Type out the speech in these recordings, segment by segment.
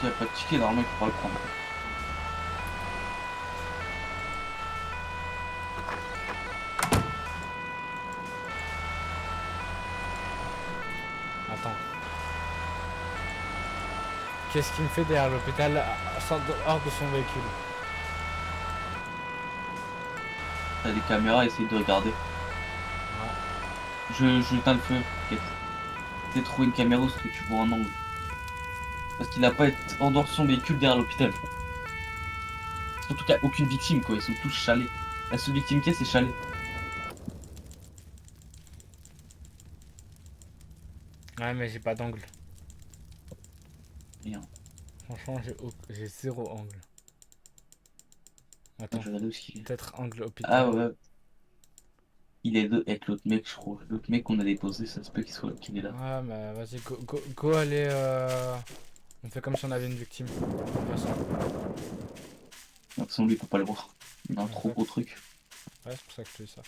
S'il n'y a pas de ticket, normalement, il faut pas le prendre. Attends. Qu'est-ce qu'il me fait derrière l'hôpital hors de son véhicule? T'as des caméras, essaye de regarder. Ouais. Je éteins le feu, t'inquiète. Essaye de trouver une caméra où ce que tu vois un angle. Parce qu'il n'a pas été en dehors de son véhicule derrière l'hôpital. Surtout qu'il n'y a aucune victime, quoi. Ils sont tous chalés. La seule victime qui est, c'est Chalet. Ouais, mais j'ai pas d'angle. Merde. Franchement, j'ai zéro angle. Je Attends. vais regarder où est-ce qu'il est. Peut-être angle Ah hôpital. ouais, il est avec l'autre mec, je crois. L'autre mec qu'on a déposé, ça se peut qu'il est là. Ouais, mais vas-y, go aller. On fait comme si on avait une victime. De toute façon. De toute façon, lui, il peut pas le voir. Il a un trop Exact. gros truc. Ouais, c'est pour ça que je te dis ça.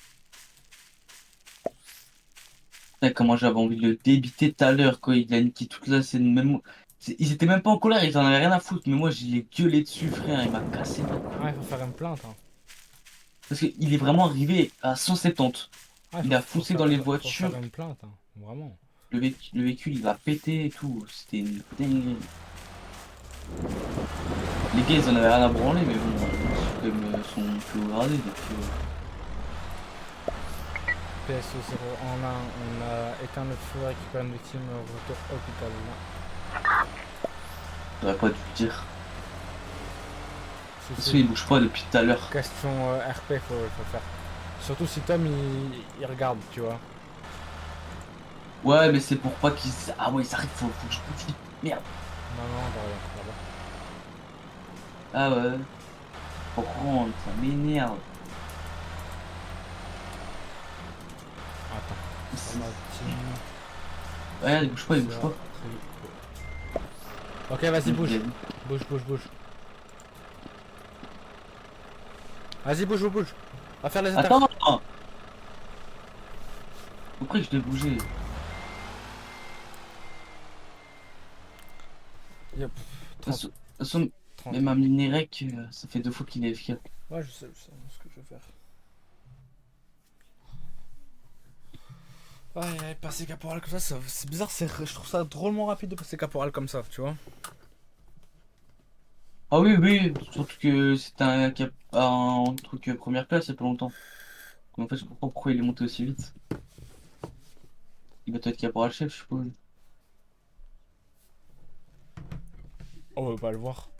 Putain, comment j'avais envie de le débiter tout à l'heure, quoi. Il a niqué toute la scène. Même... Ils étaient même pas en colère, ils en avaient rien à foutre. Mais moi, j'y ai gueulé dessus, frère. Il m'a cassé les Ah, il couilles. faut faire une plainte. Hein. Parce qu'il est vraiment arrivé à 170. Ah, Il a foncé dans les faut faire voitures. une plainte. Hein. Vraiment. Le véhicule, il a pété et tout. C'était une dinguerie. Les gars, ils en avaient rien à branler, mais bon, comme sont plus regardés. Donc, PSO 0 en 1, on a éteint le feu, récupéré une victime, retour hôpital. j'aurais pas dû le dire. Si, Parce si. qu'il bouge pas depuis tout à l'heure. Question RP, faut faire. Surtout si Tom il regarde, tu vois. Ouais, mais c'est pour pas qu'ils. Ah ouais, ça arrive, faut que je bouge vite. Merde. Non, non, là-bas. Ah ouais. Faut prendre, ça m'énerve. Attends. C'est- On a team. Ouais, il bouge pas, il bouge pas. Ok, vas-y, Donc, il bouge. a vu. Bouge. Vas-y, bouge. On va faire les Attends, interfs. attends. Après, je dois bouger. Yep. De 30, toute façon, 30. même un mini-rec, ça fait 2 fois qu'il est FK. Ouais, je sais ce que je vais faire. Ouais, passer caporal comme ça, c'est bizarre, je trouve ça drôlement rapide de passer caporal comme ça, tu vois. Ah oui, oui, surtout que c'était un truc première classe il y a pas longtemps. Donc, en fait, je comprends pourquoi il est monté aussi vite. Il va peut-être caporal chef, je suppose. On veut pas le voir.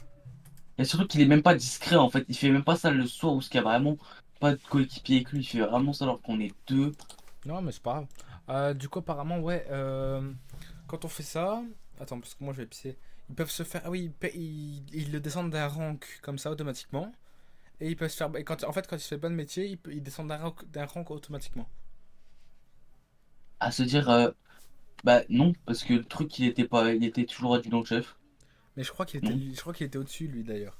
Et surtout qu'il est même pas discret en fait. Il fait même pas ça le soir où il y a vraiment pas de coéquipier avec lui. Il fait vraiment ça alors qu'on est deux. Non, mais c'est pas grave. Du coup, apparemment, ouais, quand on fait ça. Attends, parce que moi je vais pisser. Ils peuvent se faire. Ah oui, ils le descendent d'un rank comme ça automatiquement. Et ils peuvent se faire. Et quand, en fait, quand il se fait bon métier, ils descendent d'un rank automatiquement. À se dire, bah non, parce que le truc il était pas, il était toujours adjudant-chef. Mais Non, je crois qu'il était au-dessus, lui d'ailleurs.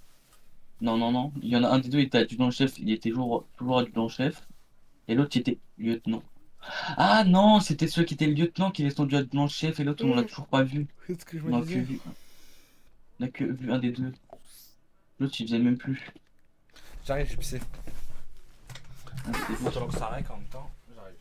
non, non, non. Il y en a un des deux, il était adjudant-chef, il était toujours adjudant-chef. Et l'autre, il était lieutenant. Ah non, c'était celui qui était le lieutenant qui est descendu adjudant-chef et l'autre, on l'a toujours pas vu. C'est ce que je me On a que disais. vu, on a que vu un des deux. L'autre, il faisait même plus. J'arrive, je vais pisser. Ah, c'est bon. Attends que ça arrête en même temps. J'arrive.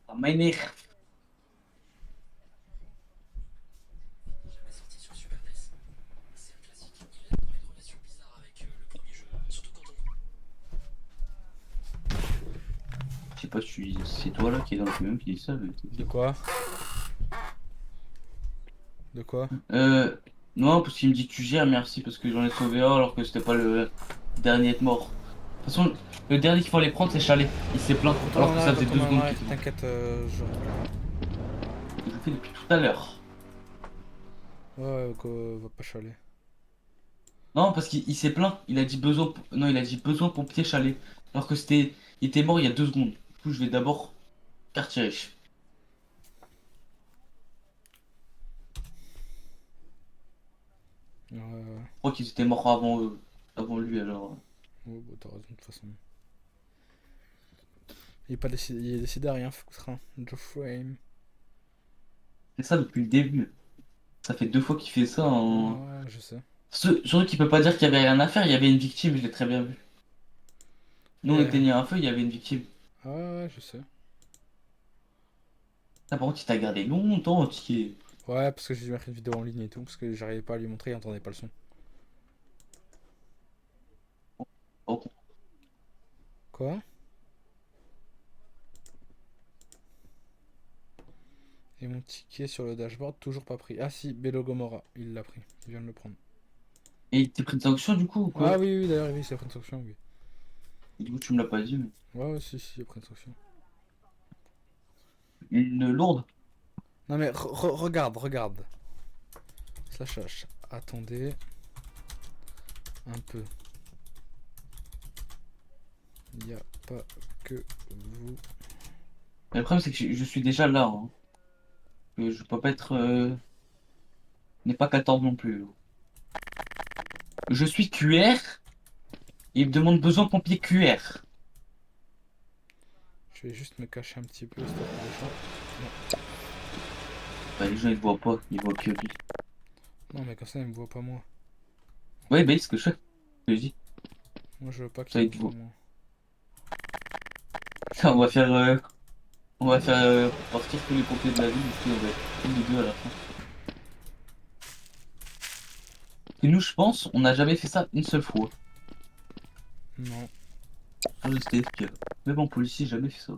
Ça m'énerve. pas si c'est toi là qui est dans le film qui dit ça. Mais De quoi? De quoi? Euh, non, parce qu'il me dit tu gères, merci, parce que j'en ai sauvé un alors que c'était pas le dernier à être mort. De toute façon, le dernier qu'il fallait prendre, c'est Chalet. Il s'est plaint, alors que ça faisait 2 secondes qu'il était mort. t'inquiète, je récupère. Je le fais depuis tout à l'heure. Ouais, ouais, va pas chialer. Non, parce qu'il s'est plaint. Il a dit besoin. Non, il a dit besoin pompier Chalet. Alors que c'était. Il était mort il y a 2 secondes. Du coup, je vais d'abord quartier riche. Ouais, ouais. Je crois qu'ils étaient morts avant eux. Avant lui, alors. Ouais, bah, t'as raison, de toute façon. Il est décidé à rien foutre, hein. Joe Frame. C'est ça depuis le début. Ça fait 2 fois qu'il fait ça en. Ouais, je sais. Surtout qu'il peut pas dire qu'il y avait rien à faire. Il y avait une victime, je l'ai très bien vu. Nous, on Et... éteignait un feu, il y avait une victime. Ouais, ouais, je sais. Ah, par contre, il t'a gardé longtemps, entier. Ouais, parce que j'ai dû mettre une vidéo en ligne et tout, parce que j'arrivais pas à lui montrer, il entendait pas le son. Oh, Quoi? Et mon ticket sur le dashboard, toujours pas pris. Ah si, Bello Gomorrah, il l'a pris. Il vient de le prendre. et il t'est pris de sanction du coup ou Ah quoi? oui, oui, d'ailleurs, oui, c'est après une sanction, oui. Du coup, tu me l'as pas dit, mais. Ouais, ouais, si, si, après une sanction. Une lourde? Non mais regarde, regarde. Slash H. Attendez un peu. Il n'y a pas que vous. Mais le problème, c'est que je suis déjà là, hein. Je peux pas être. N'est pas 14 non plus. Je suis QR et il me demande besoin de pompier QR. Je vais juste me cacher un petit peu, histoire que les gens... Bah, les gens ils voient pas, ils voient que lui. Non, mais comme ça, ils me voient pas moi. Ouais, bah, c'est ce que je fais. Je te dis. Moi, je veux pas Ça, qu'ils ils me te voient voient. moi. Ça, on va faire partir tous les pompiers de la ville et puis on va être tous les deux à la fin. Et nous, je pense, on n'a jamais fait ça une seule fois. Non. Sur le STFK. Même en policier, j'ai jamais fait ça.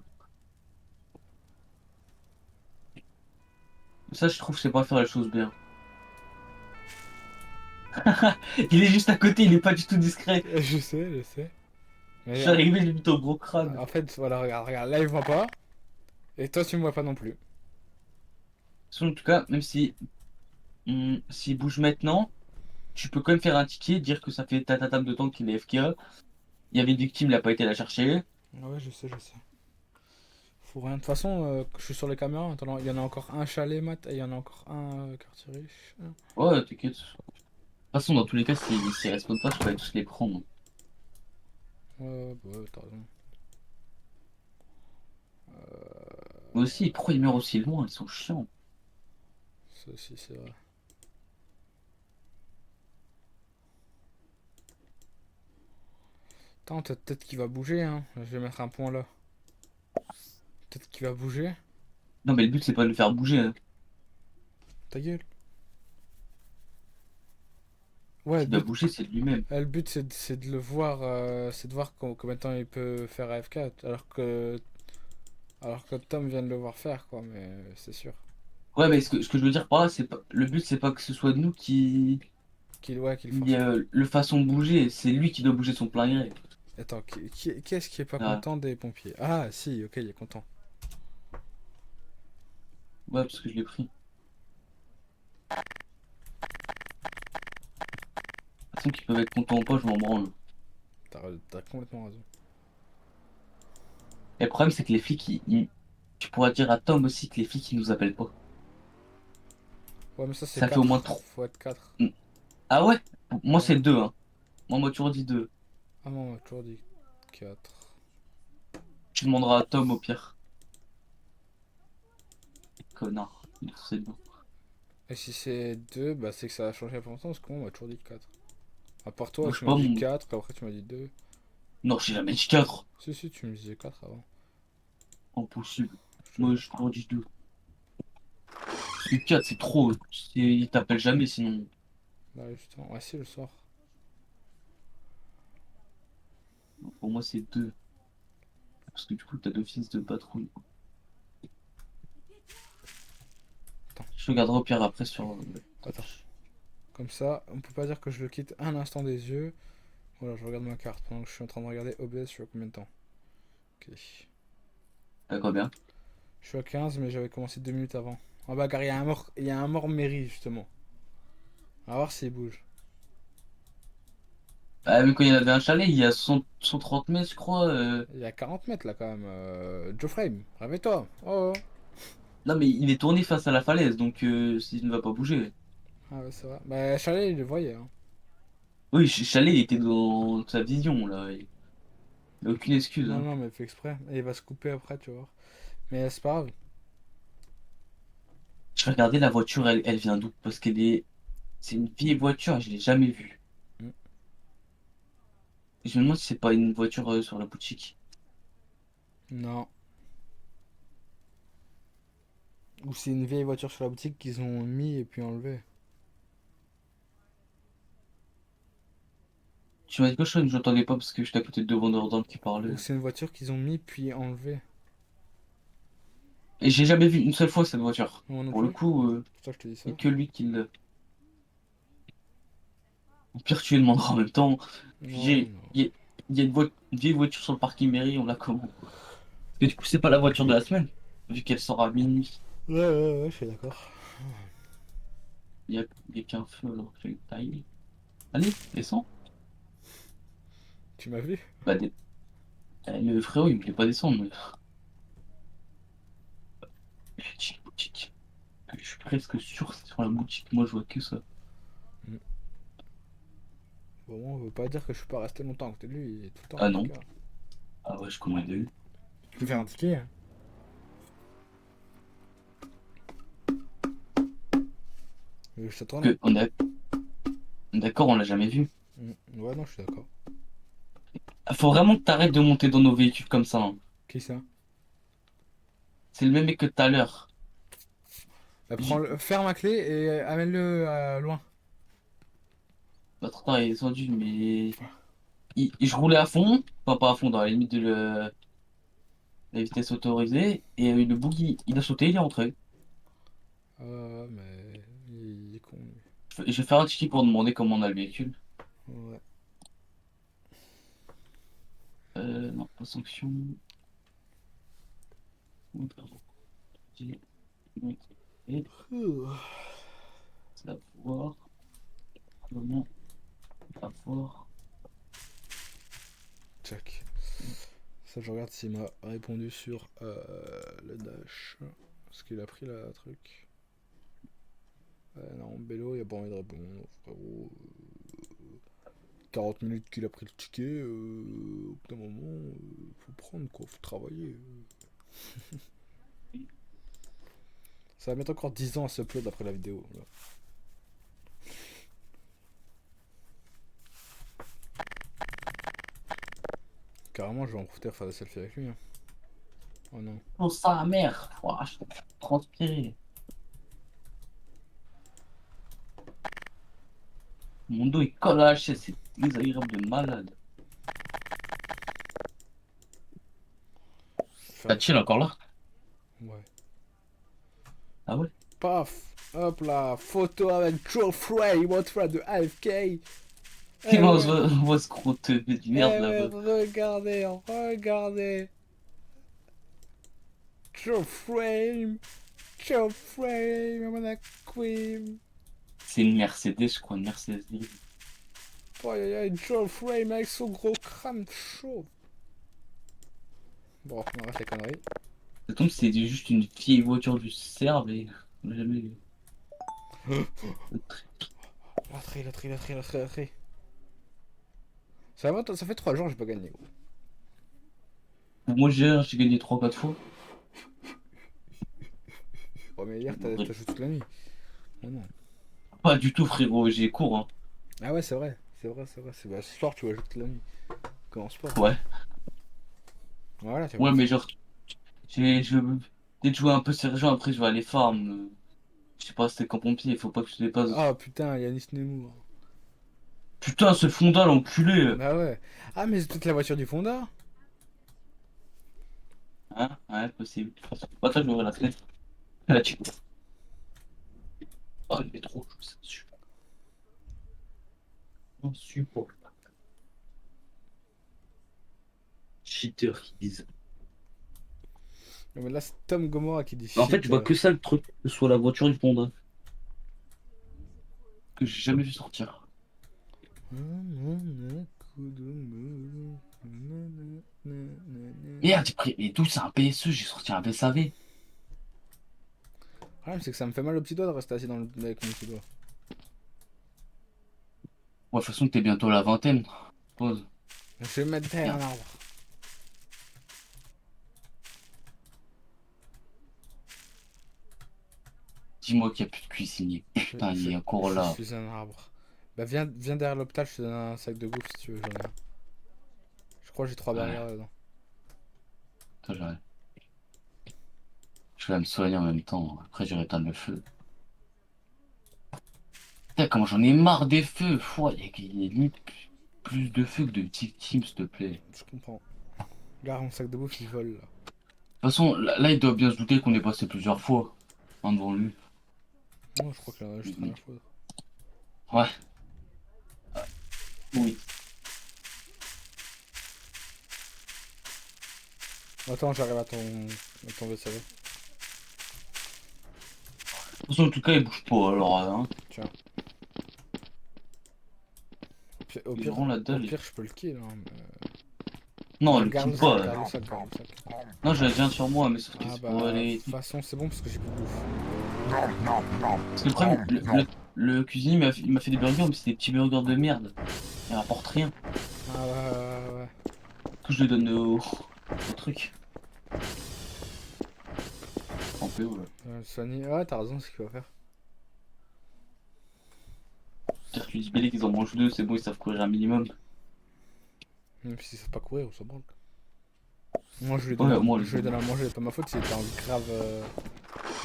Ça, je trouve, c'est pas faire les choses bien. Il est juste à côté, il est pas du tout discret. Je sais, je sais. Je Mais suis arrivé, j'ai mis ton gros crâne. en fait, voilà, regarde, regarde. Là, ils me voient pas. Et toi, tu me vois pas non plus. En tout cas, même si s'il bouge maintenant, tu peux quand même faire un ticket, dire que ça fait ta table de temps qu'il est FK. Il y avait une victime, il a pas été la chercher. Ah ouais, je sais, je sais. Faut rien. De toute façon, je suis sur les caméras. Attends, il y en a encore un chalet, Matt, et il y en a encore un quartier riche. Ouais, t'inquiète. De toute façon, dans tous les cas, s'ils respondent pas, je peux aller tous les prendre. Ouais, bah, ouais, t'as raison. Mais aussi, pourquoi ils meurent aussi loin? Ils sont chiants. Ça aussi, c'est vrai. Attends, peut-être qu'il va bouger, hein. Je vais mettre un point là. Peut-être qu'il va bouger. Non, mais le but, c'est pas de le faire bouger, hein. Ta gueule. Ouais, S'il doit bouger, c'est de lui-même. le but c'est de le voir, c'est de voir combien de temps il peut faire AF4, alors que Tom vient de le voir faire, quoi, mais c'est sûr. Ouais, mais ce que je veux dire par là, c'est pas. Le but, c'est pas que ce soit nous Qu'il qui force pas. le fassons bouger. C'est lui qui doit bouger de son plein gré. Attends, qui est-ce qui est pas Ah, content des pompiers? Ah, si, ok, il est content. ouais, parce que je l'ai pris. De toute façon, qu'ils peuvent être contents ou pas, je m'en branle. T'as complètement raison. Et le problème, c'est que les flics, tu pourras dire à Tom aussi que les flics, ils nous appellent pas. Ouais, mais ça c'est Ça fait au moins 4. trop. Faut être 4. Ah ouais? Moi, Ouais. c'est deux, hein. Moi, on m'a toujours dit deux. Ah non, on m'a toujours dit 4. Tu demanderas à Tom au pire. Connard. Il est forcé dedans. Et si c'est 2, bah c'est que ça a changé il y a pas longtemps, parce que moi on m'a toujours dit 4. À part toi, Moi, je sais tu m'as pas, dit 4, après tu m'as dit 2. non, j'ai jamais dit 4. Si, si, tu me disais 4 avant. Impossible. Je te Moi, jure. je t'en dis deux. Parce que 4, c'est trop. Il t'appelle jamais, sinon. Bah justement, ouais, si, le soir. Pour moi, c'est deux. Parce que du coup, t'as d'office de patrouille. Attends, Je regarderai au pire après sur attends. Comme ça, on peut pas dire que je le quitte un instant des yeux. Voilà, je regarde ma carte pendant que je suis en train de regarder OBS, je suis à combien de temps? Ok. D'accord, bien. Je suis à 15, mais j'avais commencé 2 minutes avant. En bas, car il y a un mort mairie, justement. On va voir s'il bouge. Ah, mais quand il y en avait un chalet, il y a 130 mètres, je crois. Il y a 40 mètres là quand même. Joe Frame, réveille-toi. Oh, oh. Non, mais il est tourné face à la falaise, donc s'il ne va pas bouger. Ah ouais, ça va. Bah, Chalet, il le voyait. Hein. Oui, chalet, il était dans sa vision, là. Il a aucune excuse, Non, hein. non, mais il fait exprès. Et il va se couper après, tu vois. Mais c'est pas grave. Je vais regarder la voiture, elle vient d'où? Parce qu'elle est. C'est une vieille voiture, je l'ai jamais vue. Mm. Et je me demande si c'est pas une voiture sur la boutique. Non. Ou c'est une vieille voiture sur la boutique qu'ils ont mis et puis enlevé. Tu m'as dit quoi, je n'entendais pas parce que j'étais à côté de deux vendeurs d'armes qui Ou parlaient. c'est une voiture qu'ils ont mis puis enlevé. Et j'ai jamais vu une seule fois cette voiture. Moi non Pour le plus. coup, C'est pour ça que je te dis il ça. n'y a que lui qui l'a. Au pire, tu lui demanderas en même temps. Ouais, J'ai, non. il y a une vieille voiture sur le parking mairie, on l'a comment, quoi. Parce que du coup, c'est pas la voiture de la semaine, vu qu'elle sort à minuit. Ouais, ouais, ouais, je suis d'accord. Il y a qu'un feu alors que j'ai une taille. Allez, descends. Tu m'as vu? Bah, le frérot, il me fait pas descendre. Boutique, boutique. Je suis presque sûr que c'est sur la boutique. Moi, je vois que ça. Mm. Bon, on veut pas dire que je suis pas resté longtemps à côté de lui, il est tout le temps en Ah tout non. cas. Ah ouais, je commande deux. Je peux faire un ticket, hein. Je te tourne. Que on est d'accord, on l'a jamais vu. Ouais, non, je suis d'accord. Faut vraiment que t'arrêtes de monter dans nos véhicules comme ça, hein. Qui ça? C'est le même mec que tout à l'heure. Bah, J- ferme ma clé et amène-le loin. Notre temps est descendu, mais je roulais à fond, enfin pas à fond, dans la limite de la vitesse autorisée, et le boogie, il a sauté, il est rentré. Mais il est con, lui. Je vais faire un ticket pour demander comment on a le véhicule. Ouais. Non, pas sanction. Et Ouh. savoir comment avoir. Check. Ça, je regarde s'il m'a répondu sur le dash. Parce qu'il a pris la truc. Non, Bello, il a pas envie de répondre, frérot. 40 minutes qu'il a pris le ticket, au bout d'un moment, faut prendre quoi, faut travailler. Ça va mettre encore 10 ans à s'upload après la vidéo. Là. Carrément, je vais en profiter pour faire des selfies avec lui. Hein. Oh non. Oh, sa mère! Ouah, je suis transpiré. Mon dos il colle à la chaise, c'est désagréable de malade. Faire Ah, des... chill encore là? Ouais. Ah ouais? Paf! Hop là! Photo avec Joe Frey, votre frère de AFK! Et Eh moi, ouais! on voit ce gros teubé de merde Eh ouais, là-bas. regardez, regardez! Joe Frame! Joe Frame, I'm a queen! C'est une Mercedes, je crois, une Mercedes. Aïe aïe aïe, Joe Frame avec son gros crâne chaud! Bon, on arrête les conneries. Ça tombe, c'est juste une vieille voiture du Serve et on l'a jamais vu. La tri. Ça fait 3 jours que j'ai pas gagné. Gros. Moi, j'ai gagné 3 4 fois. Oh, mais hier, t'as joué toute la nuit. Non, non. Pas du tout, frérot, j'ai cours, hein. Ah ouais, c'est vrai. Bah, ce soir, tu vas jouer toute la nuit. Commence pas. Ouais. Voilà, tu vas Ouais, bien mais faire. genre, je vais peut-être jouer un peu sérieux, après je vais aller farm. Je sais pas, c'était camp pompier, faut pas que je te dépasse. Ah putain, Yanis Nemours. Putain, ce fondal, enculé! Bah ouais. Ah, mais c'est peut-être la voiture du Fonda. Hein? Ouais, possible. Bah, toi, je vais ouvrir la fenêtre. Là, tu. Oh, il est trop chaud, ça. Super. Cheater, ils disent. Non, mais là, c'est Tom Gomorrah qui dit En fait, je shit. vois que ça le truc, que ce soit la voiture du Panda, que j'ai jamais vu sortir. Merde, j'ai pris. Mais d'où c'est un PSE? J'ai sorti un VSAV. Le problème, c'est que ça me fait mal au petit doigt de rester assis dans le... avec mon petit doigt. Ouais, de toute façon, t'es bientôt à la vingtaine. Pause. Je vais me mettre derrière un Merde. arbre. Dis-moi qu'il n'y a plus de cuisinier. Je, Putain, il je, est encore je là. suis un arbre. Bah, viens derrière l'hôpital, je te donne un sac de bouffe si tu veux, j'en ai un. Je crois que j'ai 3 Ouais, barrières dedans. attends, j'arrive. Je vais me soigner en même temps. Après, je vais éteindre le feu. Putain, comment j'en ai marre des feux. Fouah, il y a limite plus de feux que de victimes, s'il te plaît. Je comprends. Regarde, mon sac de bouffe, il vole là. De toute façon, là, il doit bien se douter qu'on est passé plusieurs fois hein, devant lui. Non, je crois que là, juste rien à foutre. Ouais, oui. Attends, j'arrive à ton vaisselle. De toute façon, en tout cas, il bouge pas, alors, hein. Tiens. Au Ils pire, auront la au dalle. pire, je peux le kill. Hein, Non, mais... le garde kill le sac, pas. garde le sac, garde le sac. Non, j'avais déjà un sur moi, mais sauf que Ah c'est pour bah, de les toute trucs. façon, c'est bon parce que j'ai plus de bouffe. Parce que le problème, le cuisinier il m'a fait des burgers, mais c'est des petits burgers de merde. Il rapporte rien. Ah ouais. Tout, je le donne au truc. En PO, là. Soigner. Ouais, t'as raison, c'est ce qu'il va faire. C'est-à-dire que les qu'ils en mangent deux, c'est bon, ils savent courir un minimum. Même s'ils savent pas courir, on s'en branle. Moi, Ouais, moi, je lui donne à manger, c'est pas ma faute s'il était en grave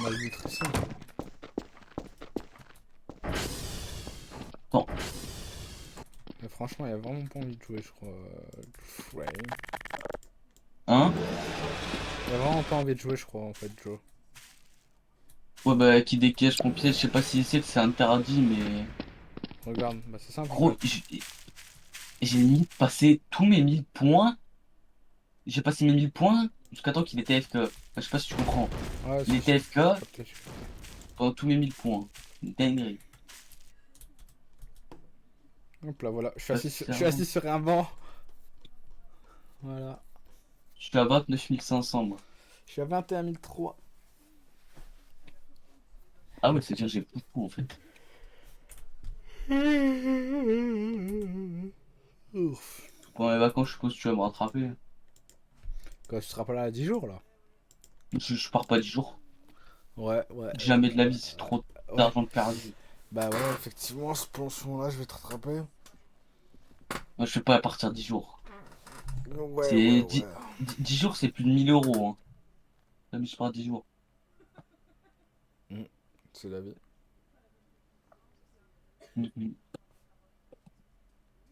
malnutrition. attends. Mais franchement, il a vraiment pas envie de jouer, je crois. Ouais. Hein? Il a vraiment pas envie de jouer, je crois, en fait, Joe. Ouais, bah, qui décache mon piège, je sais pas si c'est interdit, mais. Regarde, bah c'est simple en Gros, fait. j'ai limite passé tous mes 1000 points. J'ai passé mes 1000 points jusqu'à temps qu'il était AFK. Enfin, je sais pas si tu comprends. Ouais, Il si, était si, AFK j'ai capté. pendant tous mes 1000 points. Une dinguerie. Hop là, voilà. Pas Je suis assis sérieusement. sur un banc. Voilà. Je suis à 29 500, moi. Je suis à 21 003. Ah ouais, c'est-à-dire j'ai beaucoup en fait. Ouf. Pendant les vacances, je suppose que tu vas me rattraper. Quand tu seras pas là à 10 jours là. Je pars pas 10 jours. Ouais. Jamais de la vie, c'est trop Ouais. d'argent perdu. Bah ouais, effectivement, pour ce moment-là, je vais te rattraper. Moi, je fais pas à partir 10 jours. Ouais. C'est 10 jours, c'est plus de 1000 euros. Hein. Jamais je pars 10 jours. C'est la vie. Mhm.